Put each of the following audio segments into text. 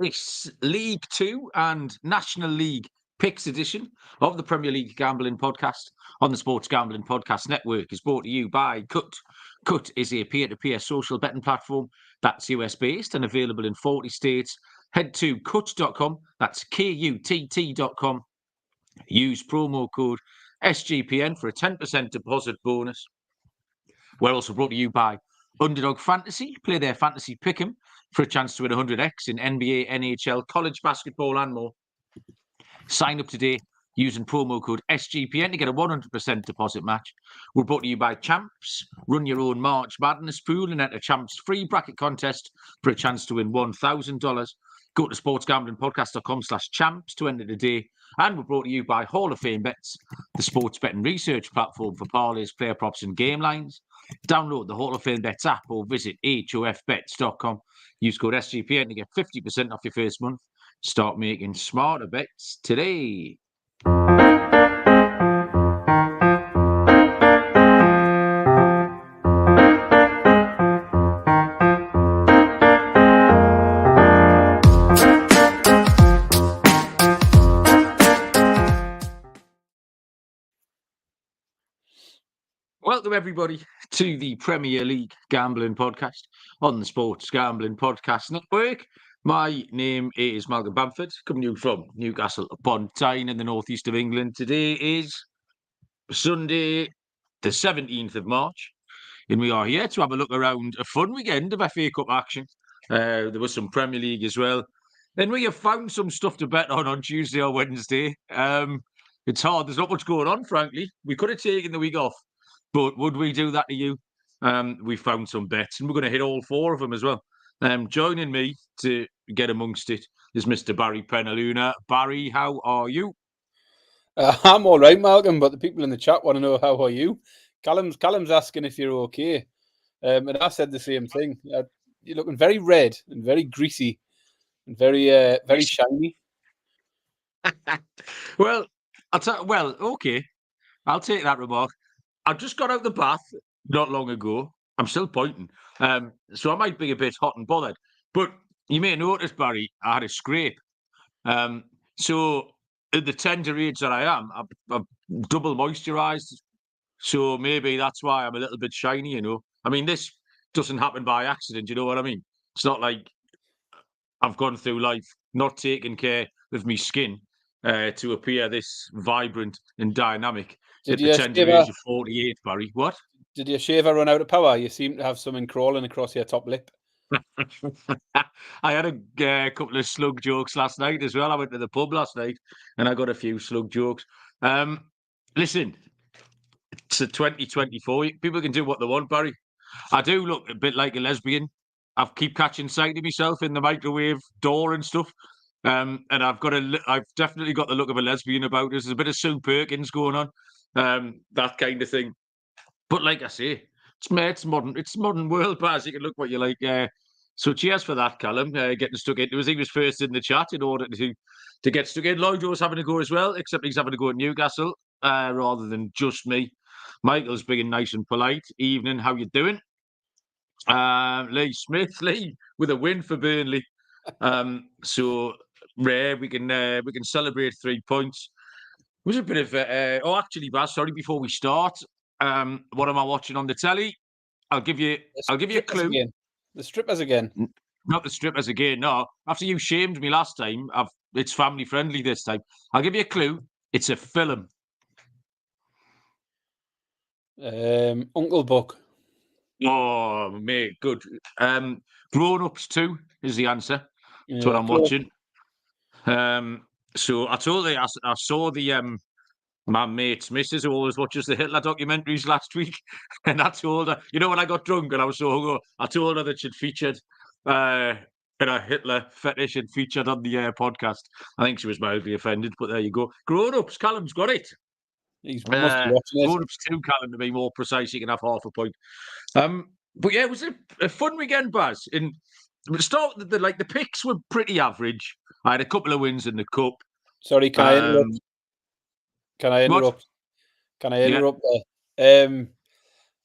It's League Two and National League Picks edition of the Premier League Gambling Podcast on the Sports Gambling Podcast Network. Is brought to you by Cut. Cut is a peer-to-peer social betting platform that's US-based and available in 40 states. Head to cut.com, that's KUTT.com. Use promo code SGPN for a 10% deposit bonus. We're also brought to you by Underdog Fantasy. Play their fantasy pick'em for a chance to win 100x in NBA, NHL, college basketball and more. Sign up today using promo code SGPN to get a 100% deposit match. We're brought to you by Champs. Run your own March Madness pool and enter Champs free bracket contest for a chance to win $1,000. Go to sportsgamblingpodcast.com/champs to enter today. And we're brought to you by Hall of Fame Bets, the sports betting research platform for parlays, player props and game lines. Download the Hall of Fame Bets app or visit hofbets.com. Use code SGPN to get 50% off your first month. Start making smarter bets today. Welcome, everybody, to the Premier League Gambling Podcast on the Sports Gambling Podcast Network. My name is Mal and Baz, coming to you from Newcastle upon Tyne in the northeast of England. Today is Sunday, the 17th of March, and we are here to have a look around a fun weekend of FA Cup action. There was some Premier League as well. Then we have found some stuff to bet on Tuesday or Wednesday. It's hard. There's not much going on, frankly. We could have taken the week off. But would we do that to you? We found some bets, and we're going to hit all four of them as well. Joining me to get amongst it is Mr. Barry Penaluna. Barry, how are you? I'm all right, Malcolm, but the people in the chat want to know how are you. Callum's asking if you're okay, and I said the same thing. You're looking very red and very greasy and very shiny. Well, okay. I'll take that remark. I just got out the bath not long ago. I'm still pointing. So I might be a bit hot and bothered. But you may notice, Barry, I had a scrape. So at the tender age that I am, I've double moisturised. So maybe that's why I'm a little bit shiny, you know. I mean, this doesn't happen by accident, you know what I mean? It's not like I've gone through life not taking care of my skin to appear this vibrant and dynamic. At the tender age of 48, Barry. What? Did your shaver run out of power? You seem to have something crawling across your top lip. I had a couple of slug jokes last night as well. I went to the pub last night and I got a few slug jokes. Listen, it's a 2024. People can do what they want, Barry. I do look a bit like a lesbian. I keep catching sight of myself in the microwave door and stuff. And I've definitely got the look of a lesbian about us. There's a bit of Sue Perkins going on. That kind of thing. But like I say, it's modern world, Baz. You can look what you like. So cheers for that, Callum. Getting stuck into us. He was first in the chat in order to get stuck in. Lloyd was having a go as well, except he's having to go at Newcastle rather than just me. Michael's being nice and polite. Evening, how you doing? Lee Smith, with a win for Burnley. So rare, we can celebrate 3 points. It was a bit of actually, Baz, sorry, before we start, what am I watching on the telly? I'll give you a clue. Again. The strippers again. Not the strippers again. No, after you shamed me last time, it's family friendly this time. I'll give you a clue. It's a film. Uncle Buck. Oh, mate, good. Grown Ups 2 is the answer. That's what I'm watching. So I told you, I saw the my mate's missus who always watches the Hitler documentaries last week, and I told her, you know, when I got drunk and I was so hungover, I told her that she'd featured a Hitler fetish and featured on the podcast. I think she was mildly offended, but there you go. Grown Ups, Callum's got it. He's must be watching it. Grown Ups 2, Callum, to be more precise, you can have half a point. But yeah, it was a fun weekend, Baz. And to start with, the picks were pretty average. I had a couple of wins in the cup. Sorry, can I interrupt? Can I interrupt? What? Can I interrupt there?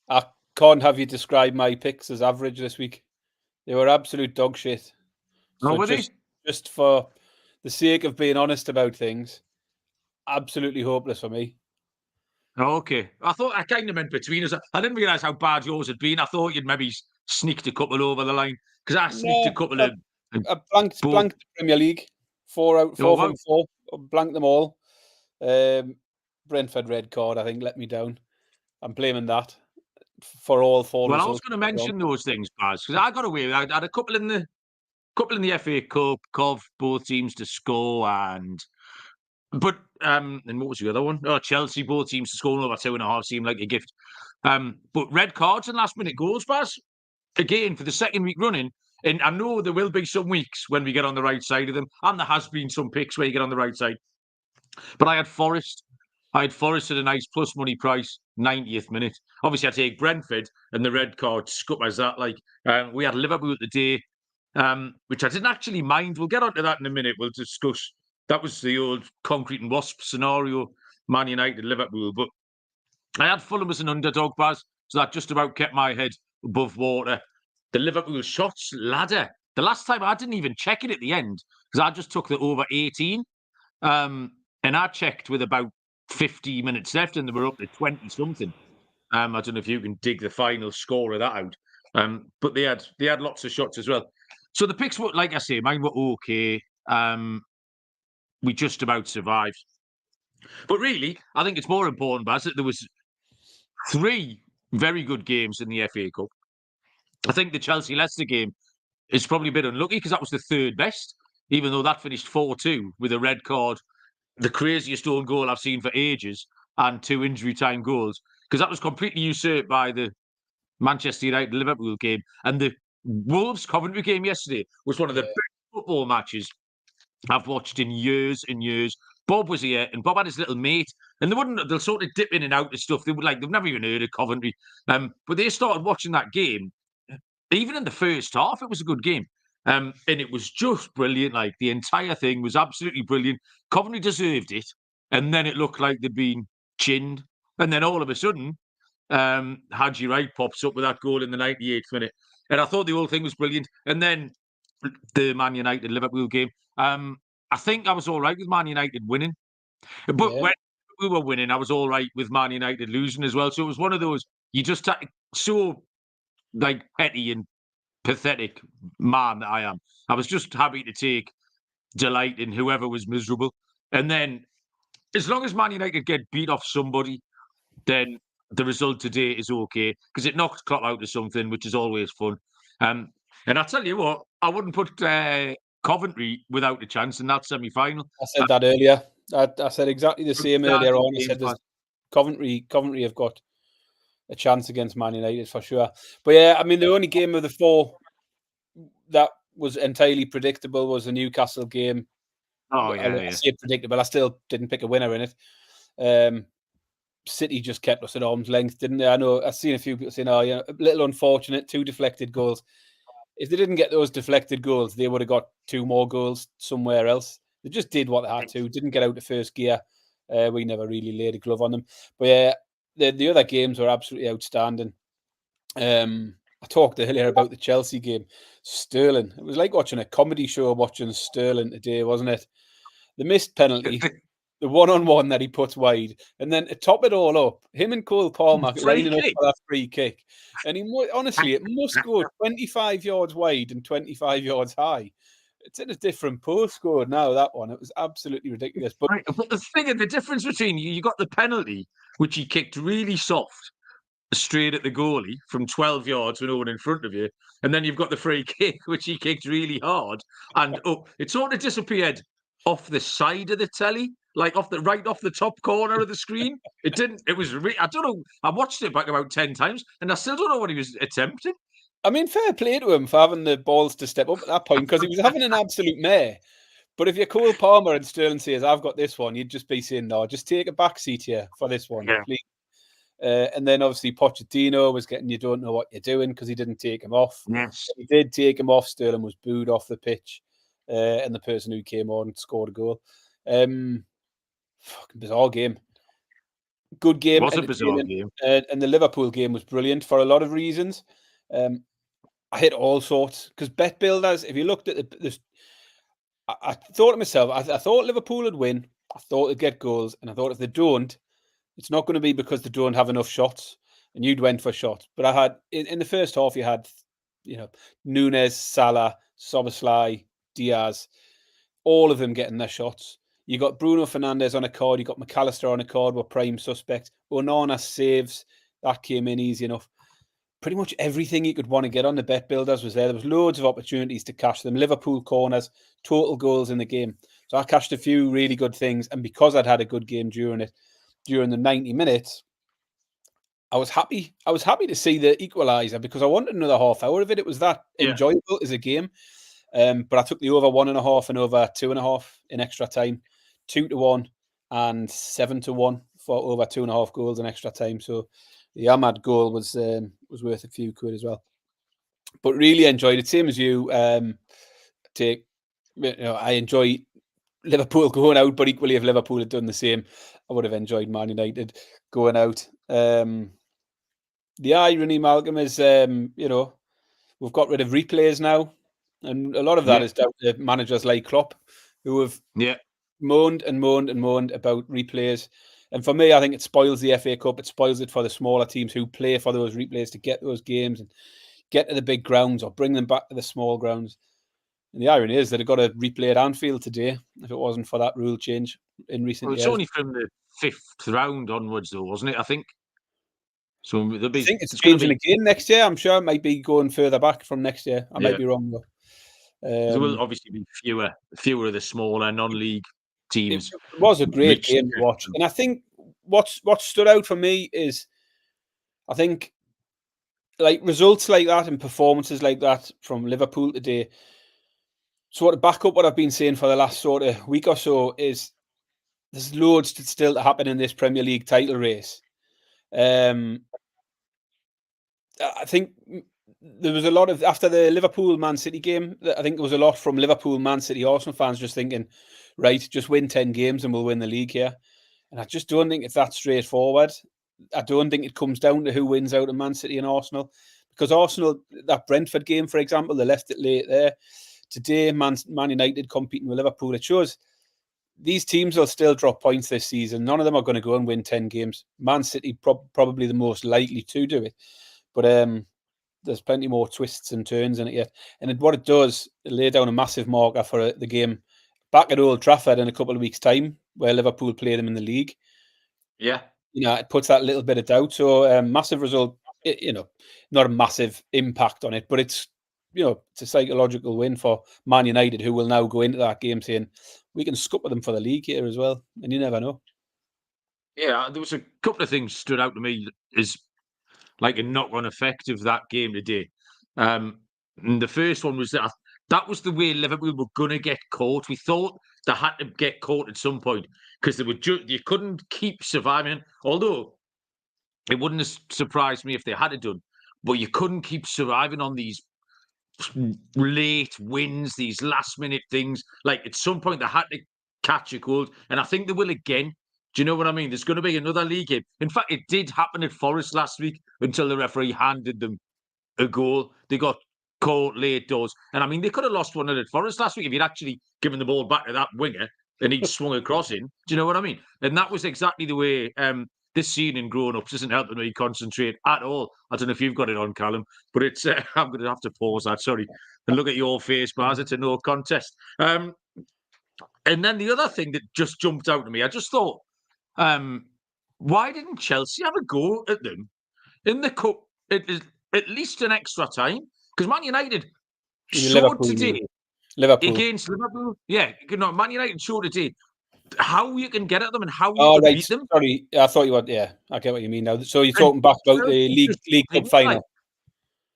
I can't have you describe my picks as average this week. They were absolute dog shit. So were they? just for the sake of being honest about things, absolutely hopeless for me. Okay. I kind of meant between us. I didn't realise how bad yours had been. I thought you'd maybe sneaked a couple over the line because I sneaked a No, couple of. I blanked both. the Premier League. 4 wow. from 4. Blanked them all. Brentford red card, I think, let me down. I'm blaming that for all 4 Well, I was results. going to mention those things, Baz, because I got away with it. I had a couple in the FA Cup, both teams to score, and what was the other one? Oh, Chelsea, both teams to score over 2.5 seemed like a gift. But red cards and last minute goals, Baz, again for the second week running. And I know there will be some weeks when we get on the right side of them, and there has been some picks where you get on the right side. But I had Forest. at a nice plus money price, 90th minute. Obviously, I take Brentford, and the red card scuppers that. We had Liverpool at the day, which I didn't actually mind. We'll get onto that in a minute. We'll discuss. That was the old concrete and wasp scenario, Man United, Liverpool. But I had Fulham as an underdog, Baz, so that just about kept my head above water. The Liverpool shots ladder. The last time I didn't even check it at the end because I just took the over 18. And I checked with about 50 minutes left and they were up to 20 something. I don't know if you can dig the final score of that out. But they had lots of shots as well. So the picks were, like I say, mine were okay. We just about survived. But really, I think it's more important, Baz, that there was 3 very good games in the FA Cup. I think the Chelsea-Leicester game is probably a bit unlucky because that was the 3rd best, even though that finished 4-2 with a red card, the craziest own goal I've seen for ages, and 2 injury time goals, because that was completely usurped by the Manchester United-Liverpool game. And the Wolves-Coventry game yesterday was one of the best football matches I've watched in years and years. Bob was here, and Bob had his little mate, and they'll sort of dip in and out of stuff. They've never even heard of Coventry. But they started watching that game. Even in the first half, it was a good game. And it was just brilliant. Like, the entire thing was absolutely brilliant. Coventry deserved it. And then it looked like they'd been chinned. And then all of a sudden, Haji Wright pops up with that goal in the 98th minute. And I thought the whole thing was brilliant. And then the Man United-Liverpool game. I think I was all right with Man United winning. But when we were winning, I was all right with Man United losing as well. So it was one of those, you just so petty and pathetic man that I am. I was just happy to take delight in whoever was miserable. And then, as long as Man United get beat off somebody, then the result today is okay because it knocked Klopp out of something, which is always fun. And I tell you what, I wouldn't put Coventry without a chance in that semi-final. I said that earlier. I said exactly the same earlier on. I said Coventry have got a chance against Man United for sure. But yeah, I mean, the only game of the 4 that was entirely predictable was the Newcastle game. Oh, yeah. I say predictable. I still didn't pick a winner in it. City just kept us at arm's length, didn't they? I know I've seen a few people saying, a little unfortunate, 2 deflected goals. If they didn't get those deflected goals, they would have got 2 more goals somewhere else. They just did what they had to. Didn't get out of first gear. We never really laid a glove on them. But yeah, the other games were absolutely outstanding. I talked earlier about the Chelsea game. Sterling. It was like watching a comedy show watching Sterling today, wasn't it? The missed penalty, the 1-on-1 that he puts wide, and then to top it all up, him and Cole Palmer lining up for that free kick. And honestly, it must go 25 yards wide and 25 yards high. It's in a different postcode now, that one. It was absolutely ridiculous. But the difference between you got the penalty, which he kicked really soft, straight at the goalie from 12 yards with no one in front of you. And then you've got the free kick, which he kicked really hard. And it sort of disappeared off the side of the telly, like off the top corner of the screen. I don't know. I watched it back about 10 times and I still don't know what he was attempting. I mean, fair play to him for having the balls to step up at that point because he was having an absolute mare. But if you're Cole Palmer and Sterling says, I've got this one, you'd just be saying, no, just take a back seat here for this one, please. And then obviously Pochettino was getting, you don't know what you're doing because he didn't take him off. Yes. He did take him off. Sterling was booed off the pitch. And the person who came on scored a goal. Fucking bizarre game. Good game. It was a bizarre game. And the Liverpool game was brilliant for a lot of reasons. I hit all sorts because bet builders, if you looked at I thought to myself, I thought Liverpool would win. I thought they'd get goals, and I thought if they don't, it's not going to be because they don't have enough shots. And you'd went for shots, but I had in the first half, you had, Nunes, Salah, Szoboszlai, Diaz, all of them getting their shots. You got Bruno Fernandes on a card. You got McAllister on a card. Were prime suspect. Onana saves, that came in easy enough. Pretty much everything you could want to get on the bet builders was there. There was loads of opportunities to cash them. Liverpool corners, total goals in the game. So I cashed a few really good things, and because I'd had a good game during the 90 minutes, I was happy. I was happy to see the equaliser because I wanted another half hour of it. It was that enjoyable as a game. But I took the over 1.5 and over 2.5 in extra time, 2-1 and 7-1 for over 2.5 goals in extra time. So the Ahmad goal was worth a few quid as well. But really enjoyed it, same as you. I enjoy Liverpool going out, but equally if Liverpool had done the same, I would have enjoyed Man United going out. The irony, Malcolm, is we've got rid of replays now, and a lot of that is down to managers like Klopp, who have moaned and moaned and moaned about replays. And for me, I think it spoils the FA Cup. It spoils it for the smaller teams who play for those replays to get those games and get to the big grounds or bring them back to the small grounds. And the irony is that it got a replay at Anfield today if it wasn't for that rule change in recent years. It's only from the 5th round onwards, though, wasn't it? I think. So I think it's changing again next year. I'm sure it might be going further back from next year. I might be wrong, though. There will obviously be fewer of the smaller non-league teams. It was a great game to watch. And I think what stood out for me is, I think, like results like that and performances like that from Liverpool today, sort of back up what I've been saying for the last sort of week or so, is there's loads still to happen in this Premier League title race. I think there was a lot of, after the Liverpool-Man City game, I think there was a lot from Liverpool-Man City Arsenal fans just thinking, right, just win 10 games and we'll win the league here. And I just don't think it's that straightforward. I don't think it comes down to who wins out of Man City and Arsenal. Because Arsenal, that Brentford game, for example, they left it late there. Today, Man United competing with Liverpool. It shows these teams will still drop points this season. None of them are going to go and win 10 games. Man City probably the most likely to do it. But there's plenty more twists and turns in it yet. And what it does, it lay down a massive marker for the game back at Old Trafford in a couple of weeks' time, where Liverpool play them in the league. Yeah. It puts that little bit of doubt. So massive result, not a massive impact on it, but it's a psychological win for Man United, who will now go into that game saying, we can scupper them for the league here as well. And you never know. Yeah, there was a couple of things stood out to me as like a knock-on effect of that game today. And the first one was that was the way Liverpool were going to get caught. We thought they had to get caught at some point because you couldn't keep surviving. Although it wouldn't have surprised me if they had it done, but you couldn't keep surviving on these late wins, these last-minute things. Like at some point they had to catch a cold, and I think they will again. Do you know what I mean? There's going to be another league game. In fact, it did happen at Forest last week until the referee handed them a goal. They got caught late doors. And I mean, they could have lost 1-0 at Forest last week if he'd actually given the ball back to that winger and he'd swung across in. Do you know what I mean? And that was exactly the way this scene in Grown Ups isn't helping me concentrate at all. I don't know if you've got it on, Callum, but it's I'm going to have to pause that, sorry, and look at your face, Baz. It's a no contest. And then the other thing that just jumped out to me, I just thought, why didn't Chelsea have a go at them in the cup at least an extra time? Because Man United showed today against Liverpool. Yeah, Man United showed today how you can get at them and how you can beat them. Sorry, I thought you were. Yeah, I get what you mean now. So you're talking back about the League Cup final.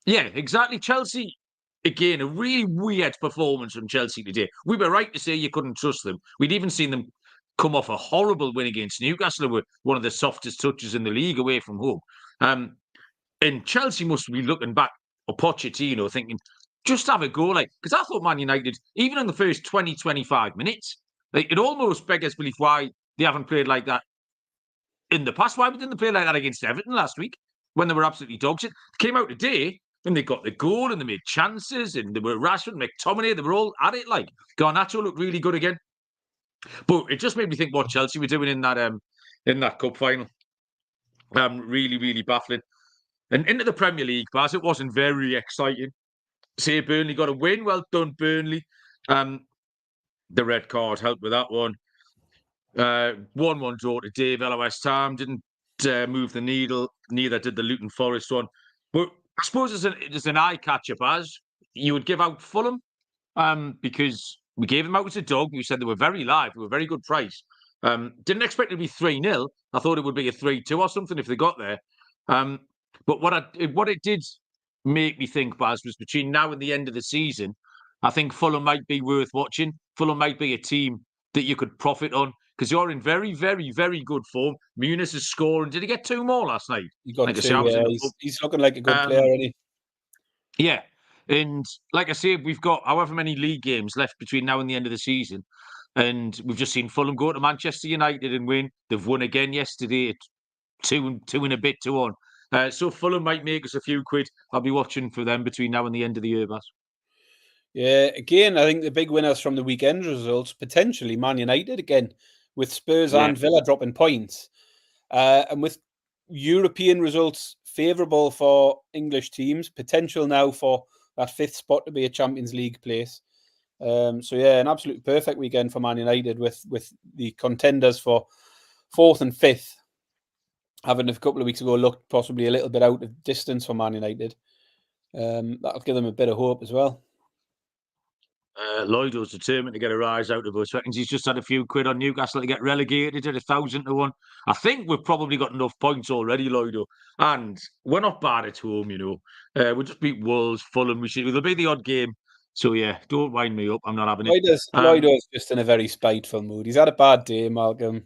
Yeah, exactly. Chelsea. Again, a really weird performance from Chelsea today. We were right to say you couldn't trust them. We'd even seen them come off a horrible win against Newcastle with one of the softest touches in the league away from home. And Chelsea must be looking back at Pochettino thinking, just have a go. Because I thought Man United, even in the first 20, 25 minutes, it almost beggars belief why they haven't played like that in the past. Why didn't they play like that against Everton last week when they were absolutely dogs? It came out today and they got the goal and they made chances and they were Rashford, McTominay, they were all at it. Like Garnacho looked really good again. But it just made me think what Chelsea were doing in that cup final. Really, really baffling. And into the Premier League, Baz, it wasn't very exciting. Say Burnley got a win. Well done, Burnley. The red card helped with that one. 1-1 draw today. Villa West Ham didn't move the needle. Neither did the Luton Forest one. But I suppose it's an eye catcher, Baz. You would give out Fulham because we gave them out as a dog. We said they were very live. They were a very good price. Didn't expect it to be 3-0. I thought it would be a 3-2 or something if they got there. But what it did make me think, Baz, was between now and the end of the season, I think Fulham might be worth watching. Fulham might be a team that you could profit on because you're in very, very, very good form. Muniz is scoring. Did he get 2 more last night? He got 2. He's looking like a good player, isn't he? Yeah. And like I say, we've got however many league games left between now and the end of the season. And we've just seen Fulham go to Manchester United and win. They've won again yesterday at 2 and a bit to 1. So Fulham might make us a few quid. I'll be watching for them between now and the end of the year, Baz. Yeah, again, I think the big winners from the weekend results, potentially Man United again, with Spurs and Villa dropping points. And with European results favourable for English teams, potential now for that 5th spot to be a Champions League place. So yeah, an absolute perfect weekend for Man United with the contenders for 4th and 5th having a couple of weeks ago looked possibly a little bit out of distance for Man United. That'll give them a bit of hope as well. Lloyd was determined to get a rise out of us. Reckons he's just had a few quid on Newcastle to get relegated at 1,000 to 1. I think we've probably got enough points already, Lloyd. And we're not bad at home, you know. We just beat Wolves, Fulham. There'll be the odd game. So yeah, don't wind me up. I'm not having it. Lloyd's just in a very spiteful mood. He's had a bad day, Malcolm.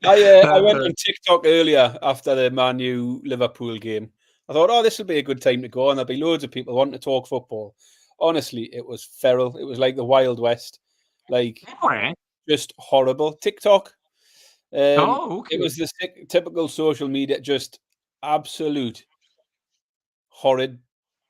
I went on TikTok earlier after the Man U Liverpool game. I thought, this will be a good time to go, and there'll be loads of people wanting to talk football. Honestly, it was feral. It was like the Wild West, just horrible. TikTok. Okay. It was the typical social media, just absolute horrid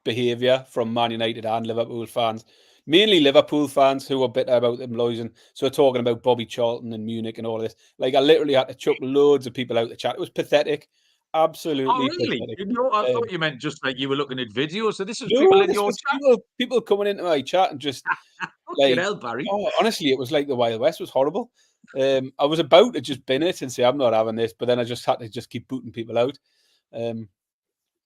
behaviour from Man United and Liverpool fans. Mainly Liverpool fans who were bitter about them losing. So talking about Bobby Charlton and Munich and all this. Like, I literally had to chuck loads of people out the chat. It was pathetic. Absolutely. Really? Pathetic. I thought you meant just like you were looking at videos. So this was people in your chat? People coming into my chat and just like, hell, Barry. Honestly, it was like the Wild West. It was horrible. I was about to just bin it and say, I'm not having this. But then I just had to just keep booting people out.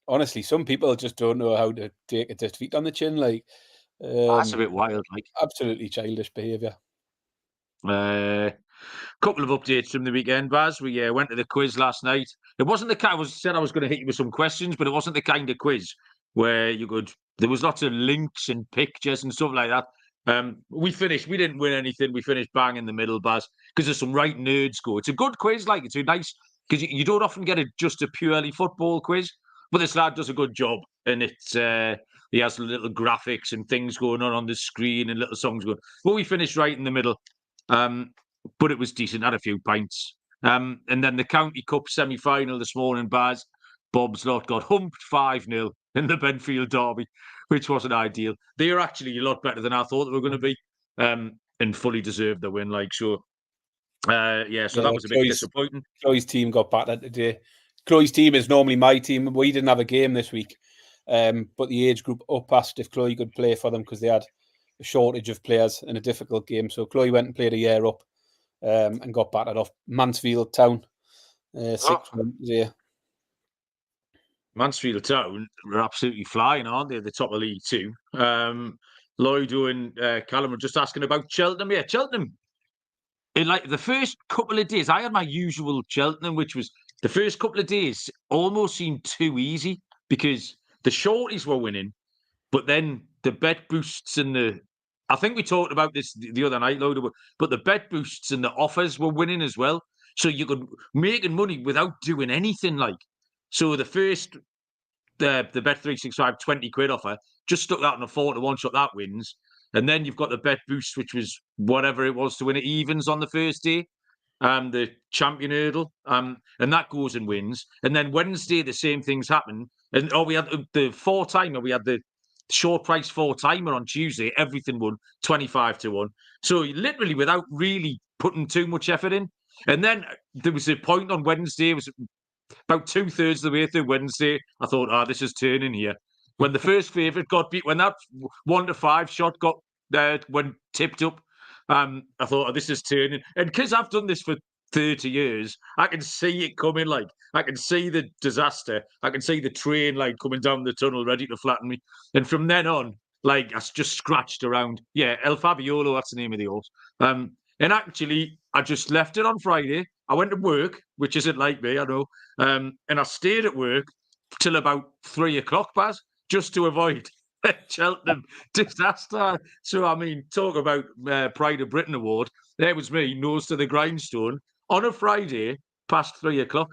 Honestly, some people just don't know how to take a defeat on the chin. Like, that's a bit wild, like absolutely childish behaviour. Couple of updates from the weekend, Baz. We went to the quiz last night. It wasn't the kind. I said I was going to hit you with some questions, but it wasn't the kind of quiz where you could. There was lots of links and pictures and stuff like that. We finished. We didn't win anything. We finished bang in the middle, Baz, because there's some right nerds go. It's a good quiz, like it's a nice because you don't often get just a purely football quiz, but this lad does a good job, and it's. He has little graphics and things going on the screen and little songs going. Well, we finished right in the middle, but it was decent. Had a few pints. And then the County Cup semi-final this morning, Baz, Bob's lot got humped 5-0 in the Benfield derby, which wasn't ideal. They are actually a lot better than I thought they were going to be, and fully deserved the win. So that was a bit disappointing. Chloe's team got battered today. Chloe's team is normally my team. We didn't have a game this week. But the age group up asked if Chloe could play for them because they had a shortage of players in a difficult game. So Chloe went and played a year up and got battered off Mansfield Town. 6 months here. Mansfield Town are absolutely flying, aren't they? At the top of League 2. Lloyd and Callum were just asking about Cheltenham. Yeah, Cheltenham. In like the first couple of days, I had my usual Cheltenham, which was the first couple of days almost seemed too easy because the shorties were winning, but then the bet boosts and I think we talked about this the other night, Lloyd, but the bet boosts and the offers were winning as well. So you could making money without doing anything. Like, so the first, the Bet365 20 quid offer, just stuck that on a 4-1 shot, that wins. And then you've got the bet boost, which was whatever it was to win it evens on the first day. The champion hurdle, and that goes and wins. And then Wednesday, the same things happen. And we had the four-timer. We had the short price four-timer on Tuesday. Everything won 25-1. So literally without really putting too much effort in. And then there was a point on Wednesday. It was about 2/3 of the way through Wednesday. I thought, this is turning here. When the first favourite got beat, when that 1-5 shot got when tipped up, I thought, this is turning. And because I've done this for 30 years, I can see it coming. Like, I can see the disaster. I can see the train like coming down the tunnel ready to flatten me. And from then on, like, I just scratched around. Yeah, El Fabiolo, that's the name of the horse. And actually, I just left it on Friday. I went to work, which isn't like me, I know. And I stayed at work till about 3 o'clock, Baz, just to avoid Cheltenham disaster. So, I mean, talk about Pride of Britain award. There was me, nose to the grindstone, on a Friday, past 3 o'clock,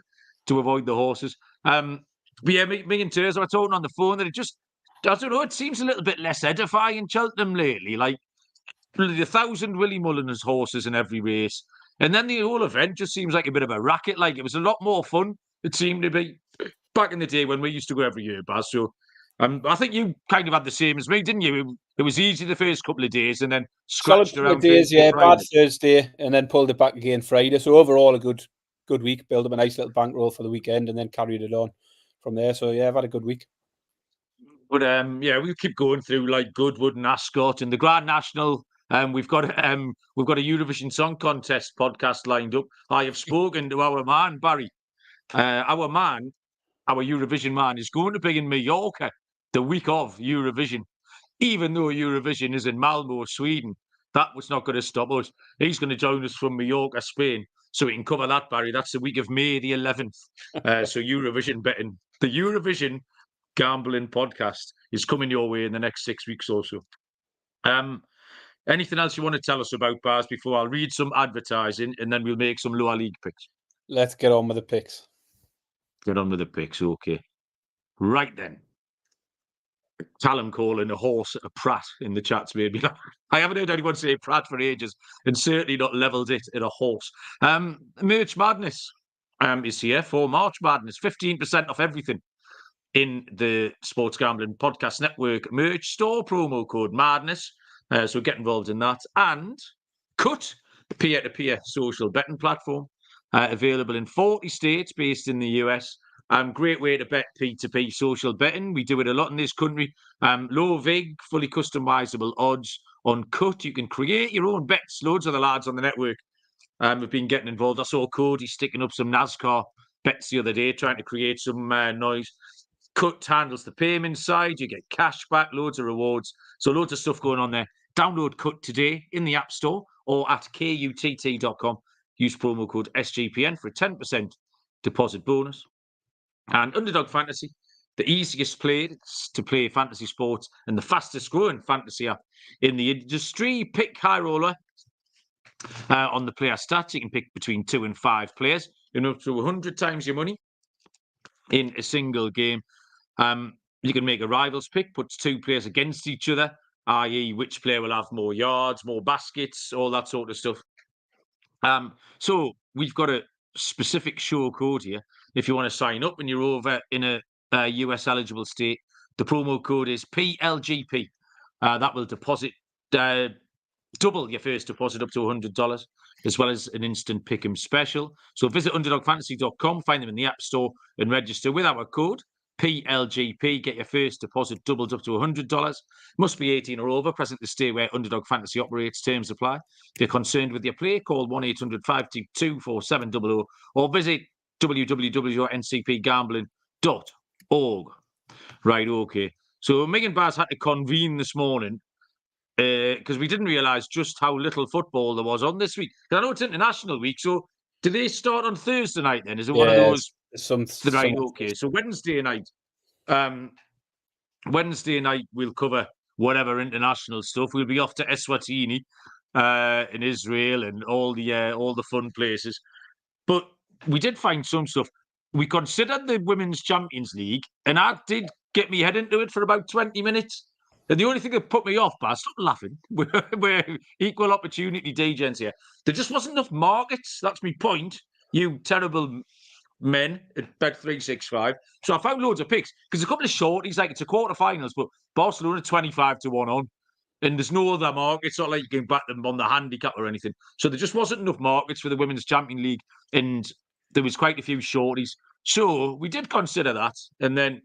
to avoid the horses. But yeah, me and Teresa were talking on the phone that it just, I don't know, it seems a little bit less edifying Cheltenham lately. Like, 1,000 Willie Mullins horses in every race. And then the whole event just seems like a bit of a racket. Like, it was a lot more fun, it seemed to be, back in the day when we used to go every year, Baz. So I think you kind of had the same as me, didn't you? It was easy the first couple of days and then scratched around. Days, yeah, bad Thursday and then pulled it back again Friday. So overall, a good week. Built up a nice little bankroll for the weekend and then carried it on from there. So yeah, I've had a good week. But yeah, we'll keep going through like Goodwood and Ascot and the Grand National. We've got a Eurovision Song Contest podcast lined up. I have spoken to our man Barry. Our Eurovision man, is going to be in Mallorca the week of Eurovision, even though Eurovision is in Malmo, Sweden. That was not going to stop us. He's going to join us from Mallorca, Spain, so we can cover that, Barry. That's the week of May the 11th. So Eurovision betting, the Eurovision Gambling podcast is coming your way in the next 6 weeks or so. Anything else you want to tell us about, Baz, before I'll read some advertising and then we'll make some lower league picks? Let's get on with the picks. Get on with the picks, okay. Right then. Callum calling a horse a prat in the chat's made me laugh. I haven't heard anyone say prat for ages and certainly not levelled it at a horse. Merch Madness is here for March Madness. 15% off everything in the Sports Gambling Podcast Network merch store. Promo code Madness. So get involved in that. And Cut, the peer-to-peer social betting platform, available in 40 states based in the US. Great way to bet P2P social betting. We do it a lot in this country. Low vig, fully customizable odds on Cut. You can create your own bets. Loads of the lads on the network have been getting involved. I saw Cody sticking up some NASCAR bets the other day, trying to create some noise. Cut handles the payment side. You get cash back, loads of rewards. So loads of stuff going on there. Download Cut today in the App Store or at kutt.com. Use promo code SGPN for a 10% deposit bonus. And Underdog Fantasy, the easiest to play fantasy sports and the fastest growing fantasy app in the industry. Pick high roller on the player stats. You can pick between 2 and 5 players and up to 100 times your money in a single game. You can make a rivals pick, puts 2 players against each other, i.e. which player will have more yards, more baskets, all that sort of stuff. So we've got a specific show code here. If you want to sign up and you're over in a US eligible state, the promo code is PLGP. That will deposit double your first deposit up to $100, as well as an instant pick'em special. So visit underdogfantasy.com, find them in the App Store and register with our code PLGP. Get your first deposit doubled up to $100. Must be 18 or over, present to stay where Underdog Fantasy operates. Terms apply. If you're concerned with your play, call 1-800-522-4700 or visit www.ncpgambling.org. Right, okay. So Megan Baz had to convene this morning because we didn't realise just how little football there was on this week. I know it's International Week, so do they start on Thursday night then? Is it one of those? Right, okay. So Wednesday night. Wednesday night we'll cover whatever international stuff. We'll be off to Eswatini in Israel and all the fun places. But we did find some stuff. We considered the Women's Champions League, and I did get me head into it for about 20 minutes. And the only thing that put me off, Baz, stop laughing. We're equal opportunity DJs here. There just wasn't enough markets. That's my point. You terrible men at Bet365. So I found loads of picks because a couple of shorties, like it's a quarterfinals, but Barcelona 25-1 on. And there's no other market. It's not like you can back them on the handicap or anything. So there just wasn't enough markets for the Women's Champions League. And there was quite a few shorties. So we did consider that. And then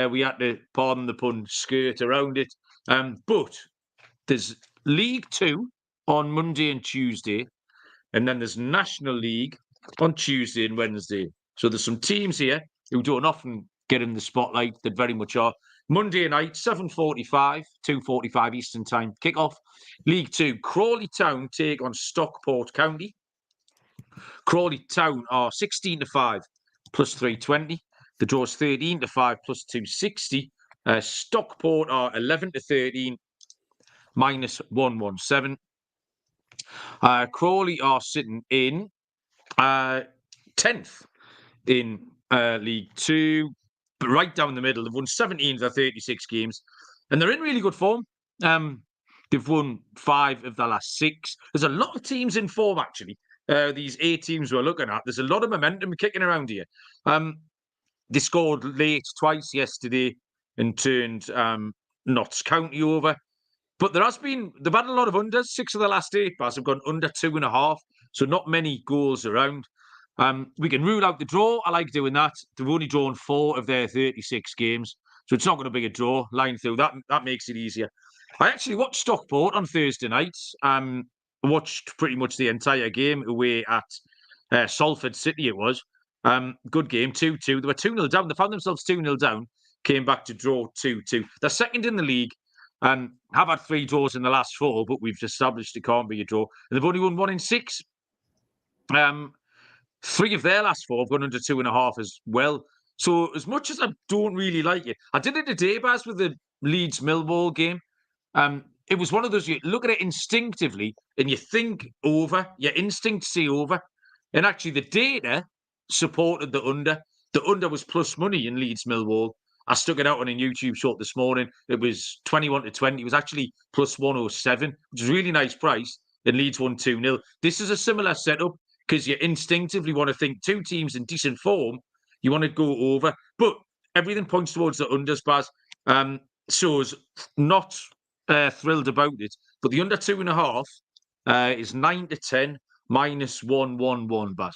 we had to, pardon the pun, skirt around it. But there's League Two on Monday and Tuesday. And then there's National League on Tuesday and Wednesday. So there's some teams here who don't often get in the spotlight that very much are. Monday night, 7:45, 2:45 Eastern Time kickoff. League Two, Crawley Town take on Stockport County. Crawley Town are 16-5 plus 320. The draw's 13-5 plus 260. Stockport are 11-13 minus 117. Crawley are sitting in 10th in League Two, but right down the middle. They've won 17 of their 36 games, and they're in really good form. They've won 5 of their last 6. There's a lot of teams in form, actually. These 8 teams we're looking at, there's a lot of momentum kicking around here. They scored late twice yesterday and turned Notts County over. But they've had a lot of unders. 6 of the last 8 bars have gone under 2.5. So not many goals around. We can rule out the draw. I like doing that. They've only drawn 4 of their 36 games. So it's not going to be a draw line through. That makes it easier. I actually watched Stockport on Thursday night. Watched pretty much the entire game away at Salford City it was. Good game, 2-2. They were 2-0 down. They found themselves 2-0 down. Came back to draw 2-2. They're second in the league. Have had 3 draws in the last 4, but we've established it can't be a draw. And they've only won 1 in 6. 3 of their last 4 have gone under 2.5 as well. So as much as I don't really like it, I did it today, Baz, with the Leeds Millwall game. It was one of those, you look at it instinctively and you think over, your instincts say over. And actually the data supported the under. The under was plus money in Leeds Millwall. I stuck it out on a YouTube short this morning. It was 21-20. It was actually plus 107, which is a really nice price. And Leeds won 2-0. This is a similar setup because you instinctively want to think 2 teams in decent form. You want to go over. But everything points towards the unders, Baz. So it's not thrilled about it. But the under 2.5 is 9-10 minus 111, Baz.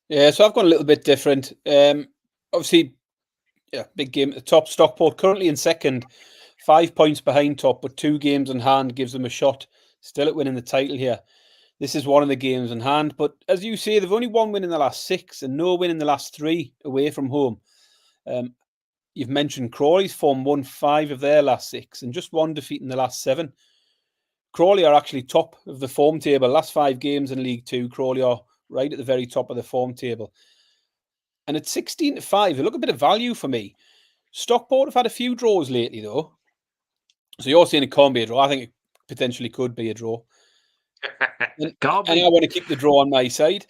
Yeah, so I've gone a little bit different. Obviously, yeah, big game at the top. Stockport currently in second, 5 points behind top, but 2 games in hand gives them a shot still at winning the title here. This is one of the games in hand, but as you say, they've only 1 win in the last 6 and no win in the last 3 away from home. You've mentioned Crawley's form, won 5 of their last 6 and just 1 defeat in the last 7. Crawley are actually top of the form table. Last 5 games in League Two, Crawley are right at the very top of the form table. And at 16-5, they look a bit of value for me. Stockport have had a few draws lately, though. So you're saying it can't be a draw. I think it potentially could be a draw. And I want to keep the draw on my side.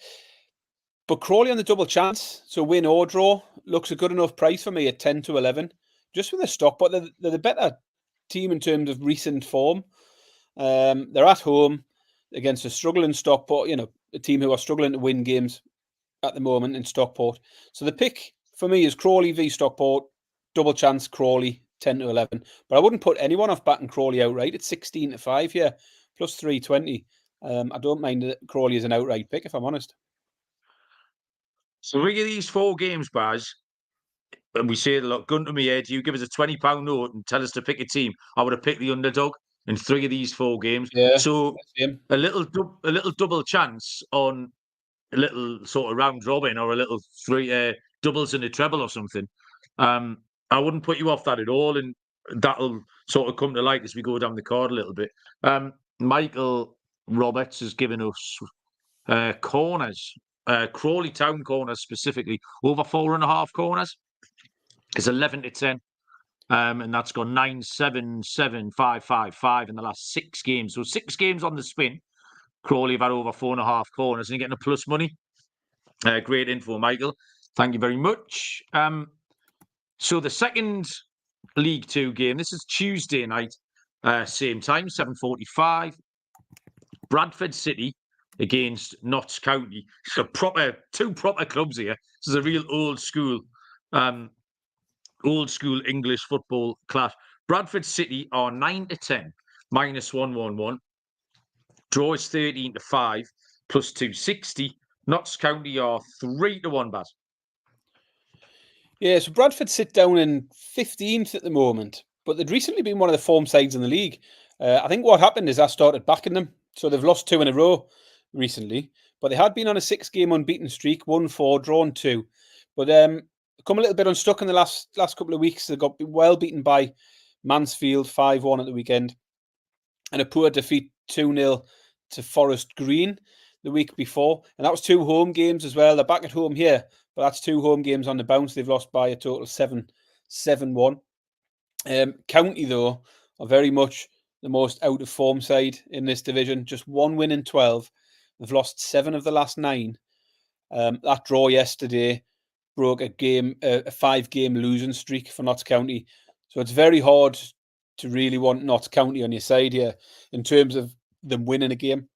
But Crawley on the double chance, so win or draw, looks a good enough price for me at 10-11. Just with the Stockport, they're the better team in terms of recent form. They're at home against a struggling Stockport, a team who are struggling to win games at the moment in Stockport. So the pick for me is Crawley v Stockport, double chance Crawley, 10-11. But I wouldn't put anyone off batting Crawley outright. It's 16-5 here, plus 320. I don't mind that Crawley is an outright pick, if I'm honest. So look at these 4 games, Baz, and we say, look, gun to me head, you give us a £20 note and tell us to pick a team. I would have picked the underdog in 3 of these 4 games. Yeah, so a little double chance on a little sort of round robin or a little 3 doubles and a treble or something. I wouldn't put you off that at all, and that'll sort of come to light as we go down the card a little bit. Michael Roberts has given us corners, Crawley Town corners specifically, over 4.5 corners. It's 11-10. And that's gone 9-7, 7, 5, 5, 5 in the last 6 games. So 6 games on the spin. Crawley have had over 4.5 corners and you're getting a plus money. Great info, Michael. Thank you very much. So the second League Two game, this is Tuesday night, same time, 7:45. Bradford City against Notts County. So two proper clubs here. This is a real old school English football clash. Bradford City are 9-10, -111. Draw is 13-5, +260. Notts County are 3-1, Baz. Yeah, so Bradford sit down in 15th at the moment, but they'd recently been one of the form sides in the league. I think what happened is I started backing them. So they've lost 2 in a row recently, but they had been on a 6-game unbeaten streak, won 4, drawn 2. But come a little bit unstuck in the last couple of weeks. They got well beaten by Mansfield 5-1 at the weekend, and a poor defeat 2-0 to Forest Green the week before. And that was 2 home games as well. They're back at home here, but that's 2 home games on the bounce. They've lost by a total 7-1. County, though, are very much the most out of form side in this division. Just 1 win in 12. They've lost 7 of the last 9. That draw yesterday broke a 5-game losing streak for Notts County. So it's very hard to really want Notts County on your side here in terms of them winning a game.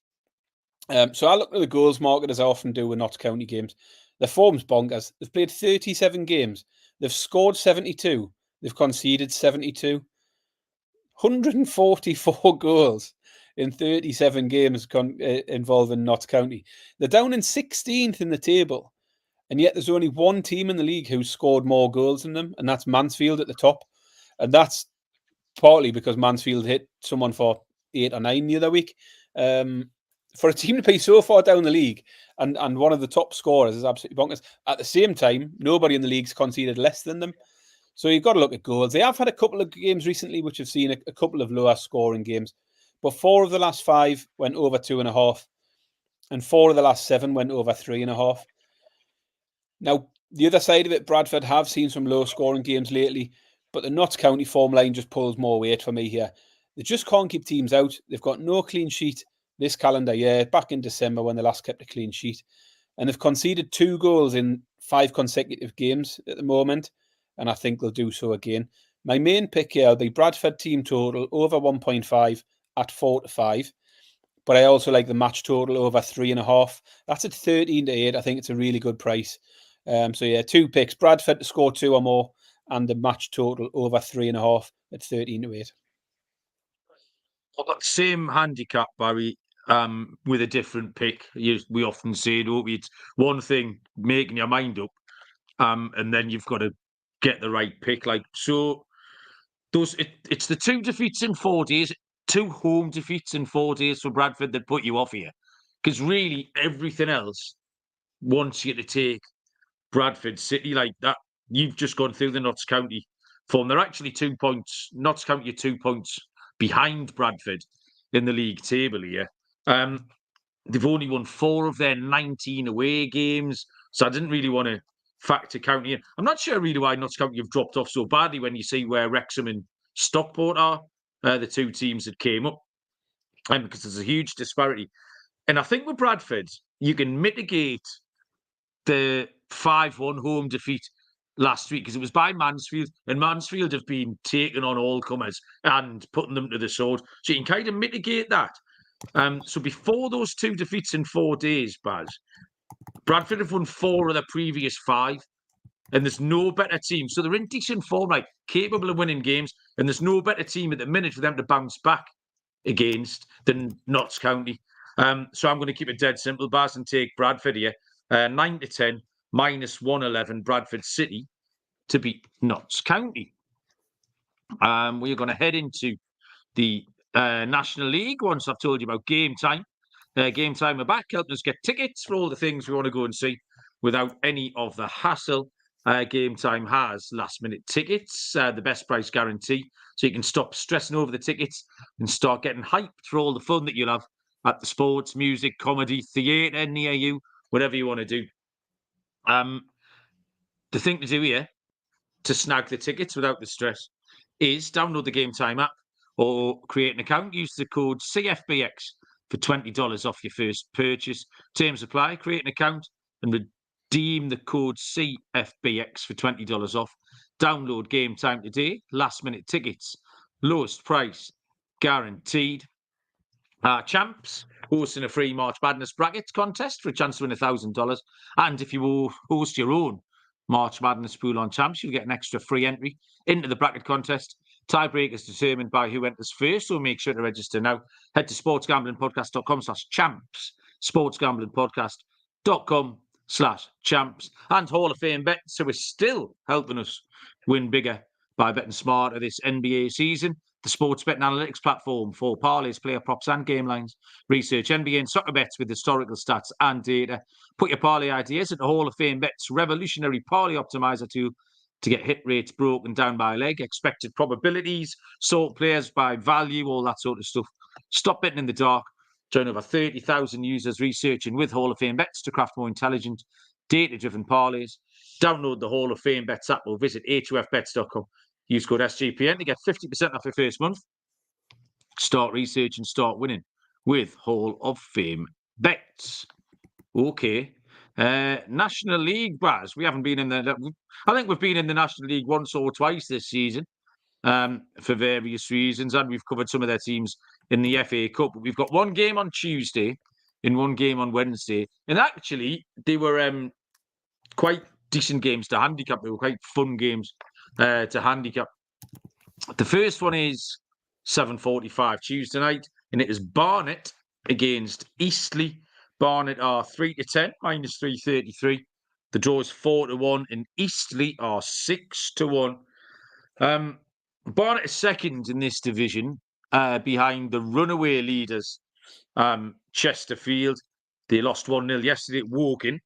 So I look at the goals market as I often do with Notts County games. Their form's bonkers. They've played 37 games. They've scored 72. They've conceded 72. 144 goals in 37 games involving Notts County. They're down in 16th in the table, and yet there's only one team in the league who's scored more goals than them, and that's Mansfield at the top. And that's partly because Mansfield hit someone for 8 or 9 the other week. For a team to be so far down the league and one of the top scorers is absolutely bonkers. At the same time, nobody in the league's conceded less than them. So you've got to look at goals. They have had a couple of games recently which have seen a couple of lower scoring games, but 4 of the last 5 went over 2.5, and 4 of the last 7 went over 3.5. Now, the other side of it, Bradford have seen some low scoring games lately, but the Notts County form line just pulls more weight for me here. They just can't keep teams out. They've got no clean sheet this calendar year, back in December when they last kept a clean sheet. And they've conceded 2 goals in 5 consecutive games at the moment, and I think they'll do so again. My main pick here will be Bradford team total over 1.5 at 4-5, but I also like the match total over 3.5. That's at 13-8. I think it's a really good price. So yeah, 2 picks: Bradford to score 2 or more, and the match total over 3.5 at 13-8. I've got the same handicap, Barry, with a different pick. We often say, don't we? It's one thing making your mind up, and then you've got to get the right pick. So, it's the 2 defeats in 4 days, 2 home defeats in 4 days for Bradford that put you off here, because really everything else wants you to take Bradford City like that. You've just gone through the Notts County form. They're actually 2 points. Notts County are 2 points behind Bradford in the league table here. They've only won 4 of their 19 away games, so I didn't really want to factor County in. I'm not sure really why Notts County have dropped off so badly when you see where Wrexham and Stockport are, the 2 teams that came up, because there's a huge disparity. And I think with Bradford, you can mitigate the 5-1 home defeat last week because it was by Mansfield, and Mansfield have been taking on all comers and putting them to the sword. So you can kind of mitigate that. So before those 2 defeats in 4 days, Baz, Bradford have won 4 of their previous 5, and there's no better team. So they're in decent form, capable of winning games, and there's no better team at the minute for them to bounce back against than Notts County. So I'm going to keep it dead simple, Baz, and take Bradford here. 9-10, -111, Bradford City to beat Notts County. We're going to head into the National League once I've told you about Game Time. Game Time are back, helping us get tickets for all the things we want to go and see without any of the hassle. Game Time has last-minute tickets, the best price guarantee, so you can stop stressing over the tickets and start getting hyped for all the fun that you'll have at the sports, music, comedy, theatre near you, whatever you want to do. The thing to do here to snag the tickets without the stress is download the Game Time app or create an account. Use the code CFBX for $20 off your first purchase. Terms apply. Create an account and redeem the code CFBX for $20 off. Download Game Time today. Last minute tickets, lowest price guaranteed. Champs, hosting a free March Madness brackets contest for a chance to win $1,000. And if you host your own March Madness pool on Champs, you'll get an extra free entry into the bracket contest. Tiebreakers determined by who enters first, so make sure to register now. Head to sportsgamblingpodcast.com/champs, sportsgamblingpodcast.com/champs, and Hall of Fame bets, who is still helping us win bigger by betting smarter this NBA season. The sports betting analytics platform for parlays, player props, and game lines. Research NBA and soccer bets with historical stats and data. Put your parlay ideas into Hall of Fame bets revolutionary parlay optimizer tool to get hit rates broken down by leg, expected probabilities, sort players by value, all that sort of stuff. Stop betting in the dark. Join over 30,000 users researching with Hall of Fame bets to craft more intelligent, data-driven parlays. Download the Hall of Fame bets app or visit hofbets.com. Use code SGPN to get 50% off your first month. Start research and start winning with Hall of Fame bets. Okay. National League, Baz. We haven't been in the... I think we've been in the National League once or twice this season for various reasons, and we've covered some of their teams in the FA Cup. But we've got one game on Tuesday and one game on Wednesday. And actually, they were quite decent games to handicap. They were quite fun games to handicap. The first one is 7:45 Tuesday night, and it is Barnet against Eastleigh. Barnet are 3-10, minus 333. The draw is 4-1, and Eastleigh are 6-1. Barnet is second in this division, behind the runaway leaders, Chesterfield. They lost 1-0 yesterday at Woking.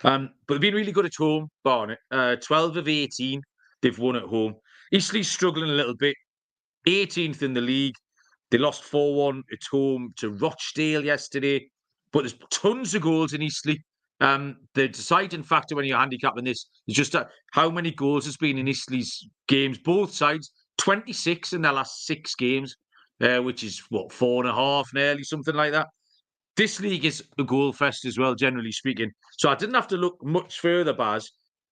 But they've been really good at home, Barnet. 12 of 18, they've won at home. Eastleigh's struggling a little bit. 18th in the league. They lost 4-1 at home to Rochdale yesterday. But there's tons of goals in Eastleigh. The deciding factor when you're handicapping this is just how many goals has been in Eastleigh's games. Both sides, 26 in their last 6 games, which is, 4.5 nearly, something like that. This league is a goal fest as well, generally speaking. So I didn't have to look much further, Baz,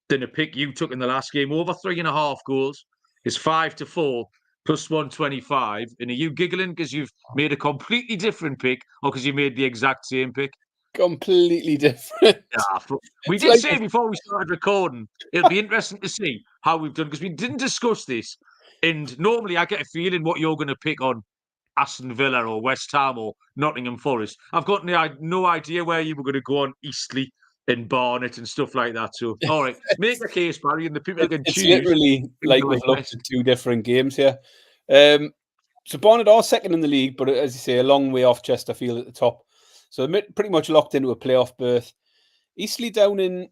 than a pick you took in the last game. Over 3.5 goals is 5-4 plus 125. And are you giggling because you've made a completely different pick or because you made the exact same pick? Completely different. Yeah, we did say before we started recording, it'll be interesting to see how we've done, because we didn't discuss this. And normally I get a feeling what you're going to pick on Aston Villa or West Ham or Nottingham Forest. I've got no idea where you were going to go on Eastleigh and Barnet and stuff like that. So, all right, make a case, Barry, and the people can choose. It's literally like we've looked at 2 different games here. So Barnet are second in the league, but as you say, a long way off Chesterfield at the top. So they're pretty much locked into a playoff berth. Eastleigh down in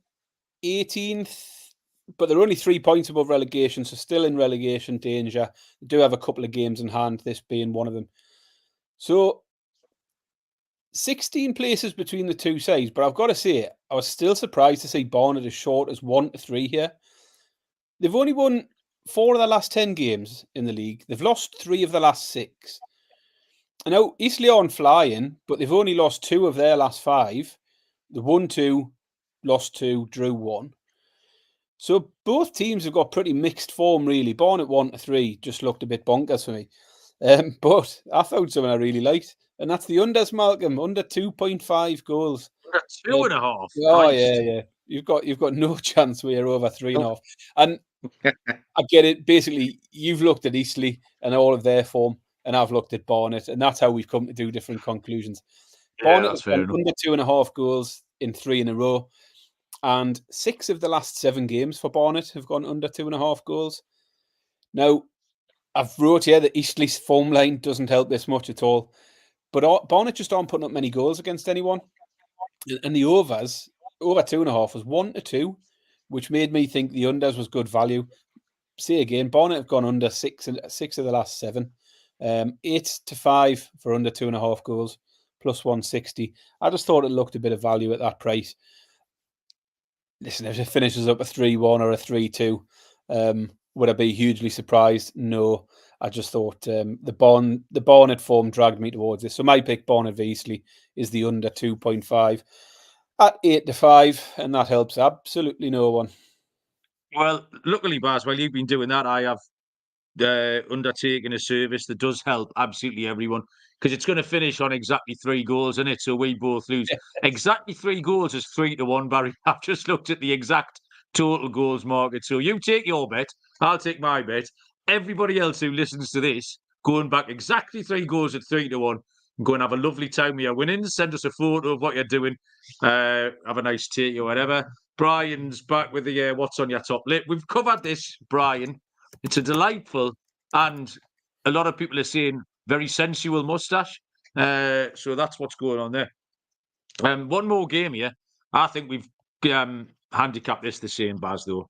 18th, but they're only 3 points above relegation, so still in relegation danger. They do have a couple of games in hand, this being one of them. So 16 places between the two sides, but I've got to say, I was still surprised to see Barnet as short as 1-3 here. They've only won 4 of the last 10 games in the league. They've lost 3 of the last 6. I know Eastleigh aren't flying, but they've only lost 2 of their last 5. They won 2, lost 2, drew 1. So both teams have got pretty mixed form, really. Barnet 1-3 just looked a bit bonkers for me. But I found something I really liked, and that's the unders, Malcolm. Under 2.5 goals. 2.5. Oh, Christ. yeah. You've got no chance where you're over 3.5. And I get it. Basically, you've looked at Eastleigh and all of their form, and I've looked at Barnet, and that's how we've come to do different conclusions. Barnet have gone under 2.5 goals in 3 in a row, and 6 of the last 7 games for Barnet have gone under 2.5 goals. Now, I've wrote here that Eastleigh's form line doesn't help this much at all, but Barnet just aren't putting up many goals against anyone, and the overs, over 2.5 was 1-2, which made me think the unders was good value. Say again, Barnet have gone under 6 of the last 7. 8-5 for under 2.5 goals, plus 160. I just thought it looked a bit of value at that price. Listen, if it finishes up a 3-1 or a 3-2, would I be hugely surprised? No. I just thought the Barnet form dragged me towards this. So my pick, Barnet v Eastleigh, is the under 2.5 at 8-5, and that helps absolutely no one. Well, luckily, Baz, while you've been doing that, I have undertaking a service that does help absolutely everyone, because it's going to finish on exactly 3 goals, isn't it? So we both lose. Exactly 3 goals is 3-1, Barry. I've just looked at the exact total goals market. So you take your bet, I'll take my bet. Everybody else who listens to this, going back exactly 3 goals at 3-1, go and have a lovely time with your winnings. Send us a photo of what you're doing. Have a nice tea or whatever. Brian's back with the what's on your top lip. We've covered this, Brian. It's a delightful, and a lot of people are saying very sensual moustache. So that's what's going on there. One more game here. I think we've handicapped this the same, Baz, though.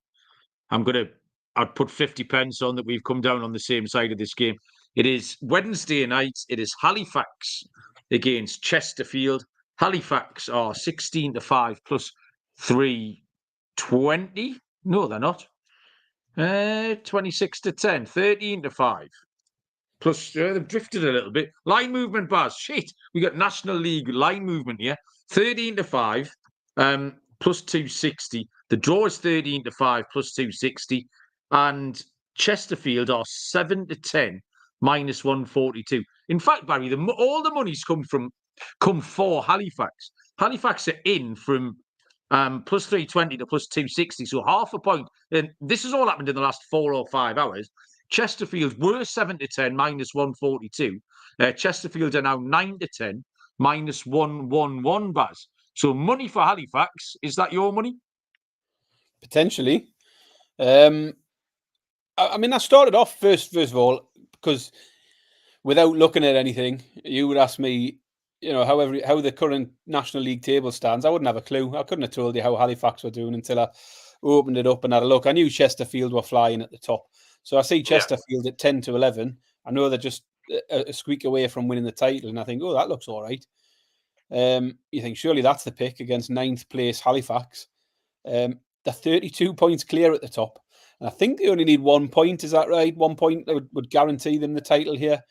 I'd put 50 pence on that we've come down on the same side of this game. It is Wednesday night. It is Halifax against Chesterfield. Halifax are 16-5 plus 320. No, they're not. 26-10, 13-5. Plus, they've drifted a little bit. Line movement, Baz. Shit. We got National League line movement here. 13-5, plus 260. The draw is 13-5 plus 260. And Chesterfield are 7-10 minus 142. In fact, Barry, all the money's come for Halifax. Halifax are in from plus 320 to plus 260, so half a point. And this has all happened in the last 4 or 5 hours. Chesterfield were 7-10 minus 142. Chesterfield are now 9-10 minus 111, Baz. So money for Halifax. Is that your money? Potentially. I mean, I started off first of all, because without looking at anything, you would ask me, how the current National League table stands. I wouldn't have a clue. I couldn't have told you how Halifax were doing until I opened it up and had a look. I knew Chesterfield were flying at the top. So I see Chesterfield at 10-11. I know they're just a squeak away from winning the title, and I think, oh, that looks all right. You think, surely that's the pick against 9th place Halifax. They're 32 points clear at the top. And I think they only need 1 point. Is that right? 1 point that would guarantee them the title here.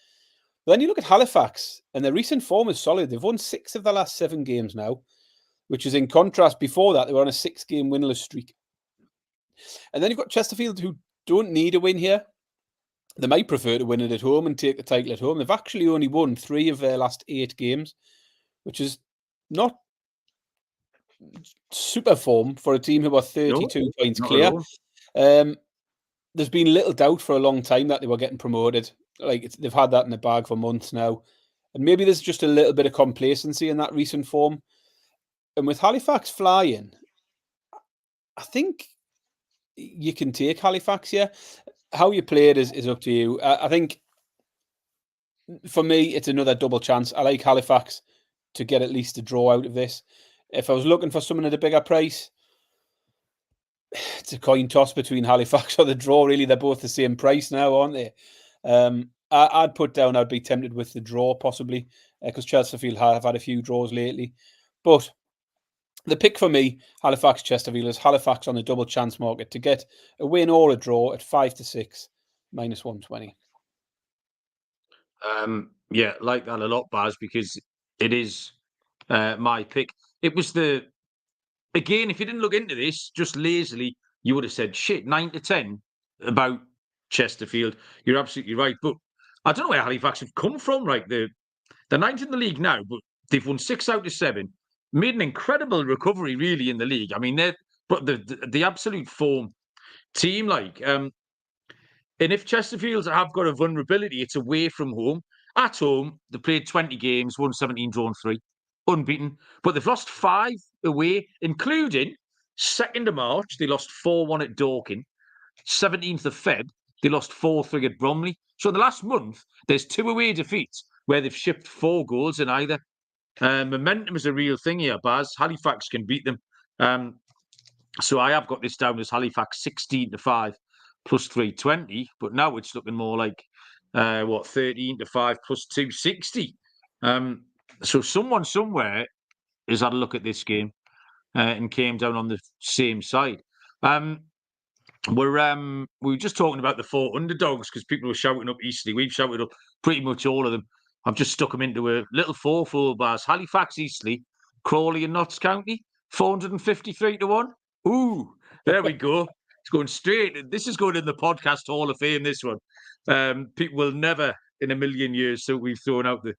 But then you look at Halifax, and their recent form is solid. They've won 6 of the last 7 games now, which is in contrast. Before that, they were on a 6-game winless streak. And then you've got Chesterfield, who don't need a win here. They might prefer to win it at home and take the title at home. They've actually only won 3 of their last 8 games, which is not super form for a team who are 32 points clear. There's been little doubt for a long time that they were getting promoted. They've had that in the bag for months now. And maybe there's just a little bit of complacency in that recent form. And with Halifax flying, I think you can take Halifax here. How you play it is up to you. I think, for me, it's another double chance. I like Halifax to get at least a draw out of this. If I was looking for someone at a bigger price, it's a coin toss between Halifax or the draw, really. They're both the same price now, aren't they? I'd be tempted with the draw, possibly, because Chesterfield have had a few draws lately. But the pick for me, Halifax Chesterfield, is Halifax on the double chance market to get a win or a draw at 5-6 minus 120. Yeah, like that a lot, Baz, because it is my pick. It was again, if you didn't look into this just lazily, you would have said shit 9-10 about Chesterfield. You're absolutely right, but I don't know where Halifax have come from. Right, they're 9th in the league now, but they've won 6 out of 7. Made an incredible recovery, really, in the league. I mean, they're the absolute form team, and if Chesterfield have got a vulnerability, it's away from home. At home, they played 20 games, won 17, drawn 3, unbeaten. But they've lost 5 away, including 2nd of March, they lost 4-1 at Dorking. 17th of Feb, they lost 4-3 at Bromley. So in the last month, there's 2 away defeats where they've shipped 4 goals in either. Momentum is a real thing here, Baz. Halifax can beat them. So I have got this down as Halifax 16-5 plus 320, but now it's looking more like 13-5 plus 260. So someone somewhere has had a look at this game and came down on the same side. We were just talking about the 4 underdogs because people were shouting up Eastleigh. We've shouted up pretty much all of them. I've just stuck them into a little 4-4 bars. Halifax, Eastleigh, Crawley and Notts County, 453-1. Ooh, there we go. It's going straight. This is going in the podcast Hall of Fame, this one. People will never in a million years so we've thrown out the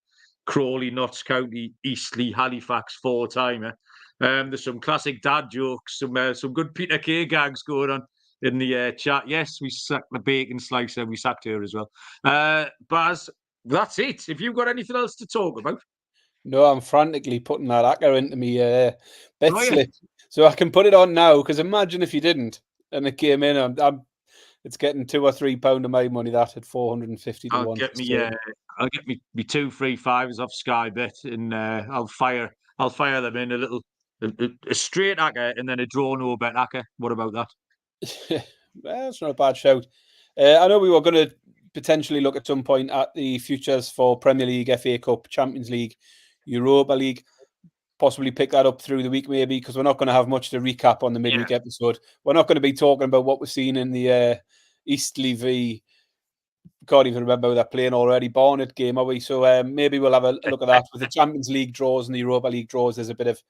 Crawley, Notts County, Eastleigh, Halifax four-timer. There's some classic dad jokes, some good Peter Kay gags going on in the chat. Yes, we sacked the bacon slicer. We sacked her as well. Baz, that's it. If you've got anything else to talk about. No, I'm frantically putting that acca into me bet Yeah. slip so I can put it on now. Because imagine if you didn't and it came in, it's getting £2 or £3 of my money. That at 450 to I'll 1. get me 2 free fivers off Sky Bet, and I'll fire them in a straight acca and then a draw no bet acca. What about that? That's not a bad shout. I know we were going to potentially look at some point at the futures for Premier League, FA Cup, Champions League, Europa League. Possibly pick that up through the week, maybe, because we're not going to have much to recap on the midweek episode. We're not going to be talking about what we've seen in the Eastleigh v. Can't even remember who they're playing already. Barnet game, are we? So maybe we'll have a look at that with the Champions League draws and the Europa League draws. There's a bit of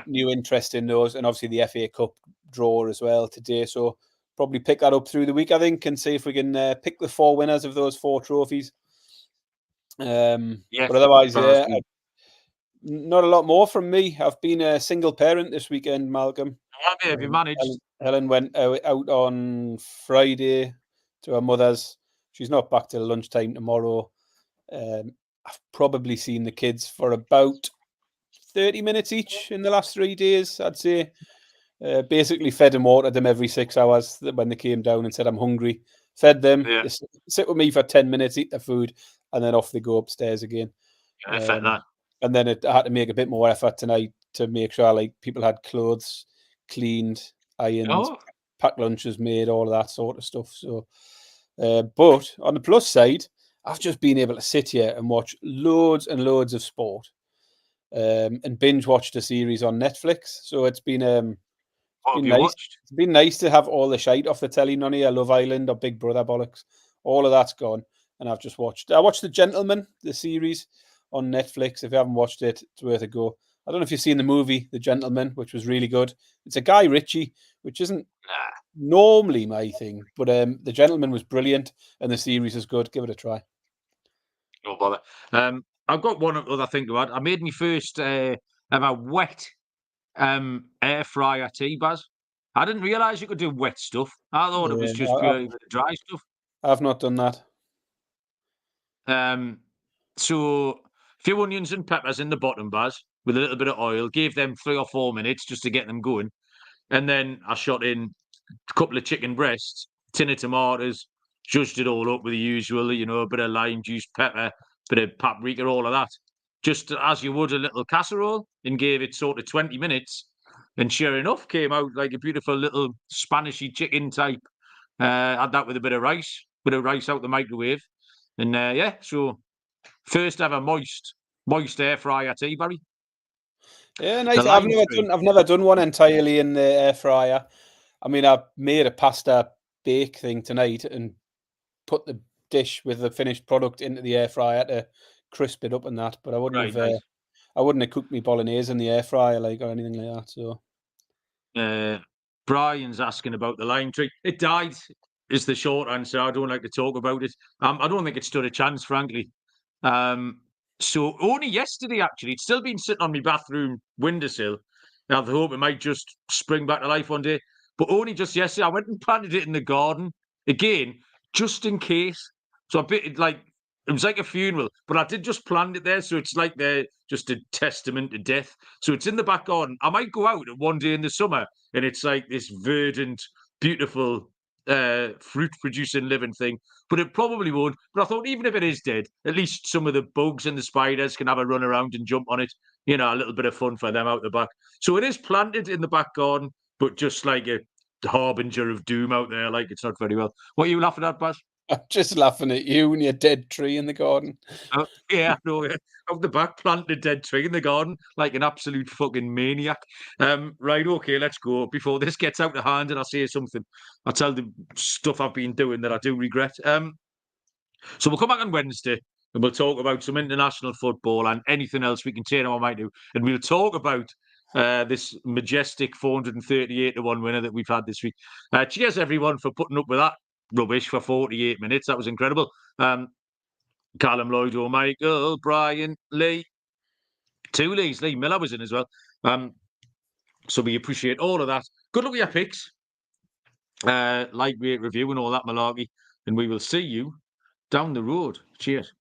new interest in those, and obviously the FA Cup draw as well today. So probably pick that up through the week, I think, and see if we can pick the 4 winners of those 4 trophies. But otherwise, not a lot more from me. I've been a single parent this weekend, Malcolm. Have you managed? Helen went out on Friday to her mother's. She's not back till lunchtime tomorrow. I've probably seen the kids for about 30 minutes each in the last 3 days, I'd say. Basically fed and watered them every 6 hours when they came down and said, I'm hungry. Fed them, they sit with me for 10 minutes, eat their food, and then off they go upstairs again. I fed that. And then I had to make a bit more effort tonight to make sure people had clothes cleaned, ironed, packed lunches made, all of that sort of stuff. So, but on the plus side, I've just been able to sit here and watch loads and loads of sport, and binge watched a series on Netflix. So it's been nice. It's been nice to have all the shite off the telly, none of your Love Island or Big Brother bollocks. All of that's gone, and I've just watched. I watched The Gentleman, the series on Netflix. If you haven't watched it, it's worth a go. I don't know if you've seen the movie The Gentleman, which was really good. It's a Guy Ritchie, which isn't normally my thing, but The Gentleman was brilliant, and the series is good. Give it a try. No bother. I've got one other thing to add. I made my first ever wet air fryer tea, Baz. I didn't realise you could do wet stuff. I thought it was just purely dry stuff. I've not done that. So a few onions and peppers in the bottom, Baz, with a little bit of oil. Gave them 3 or 4 minutes just to get them going. And then I shot in a couple of chicken breasts, tin of tomatoes, judged it all up with the usual, a bit of lime juice, pepper, bit of paprika, all of that. Just as you would a little casserole, and gave it sort of 20 minutes. And sure enough, came out like a beautiful little Spanishy chicken type. Had that with a bit of rice out the microwave. And so first ever moist air fryer tea, Barry. Yeah, nice. I've never done one entirely in the air fryer. I mean, I made a pasta bake thing tonight and put the dish with the finished product into the air fryer to crisp it up and that. But I wouldn't have cooked me bolognese in the air fryer or anything like that. So, Brian's asking about the lime tree. It died. Is the short answer. I don't like to talk about it. I don't think it stood a chance, frankly. So only yesterday, actually, it's still been sitting on my bathroom windowsill. I hope it might just spring back to life one day. But only just yesterday, I went and planted it in the garden again, just in case. So it was like a funeral, but I did just plant it there. So it's like they're just a testament to death. So it's in the back garden. I might go out one day in the summer and it's like this verdant, beautiful fruit-producing living thing, but it probably won't. But I thought even if it is dead, at least some of the bugs and the spiders can have a run around and jump on it. A little bit of fun for them out the back. So it is planted in the back garden, but just like a harbinger of doom out there, like it's not very well. What are you laughing at, Baz? I'm just laughing at you and your dead tree in the garden. Yeah, no, out the back, planted a dead tree in the garden like an absolute fucking maniac. Right, okay, let's go. Before this gets out of hand and I say something, I'll tell the stuff I've been doing that I do regret. So we'll come back on Wednesday and we'll talk about some international football and anything else we can turn our mind to. And we'll talk about this majestic 438-1 winner that we've had this week. Cheers, everyone, for putting up with that rubbish for 48 minutes. That was incredible. Callum, Lloyd, O'Michael, Brian, Lee, 2 Lees. Lee Miller was in as well. So we appreciate all of that. Good luck with your picks. Like, rate, review and all that malarkey. And we will see you down the road. Cheers.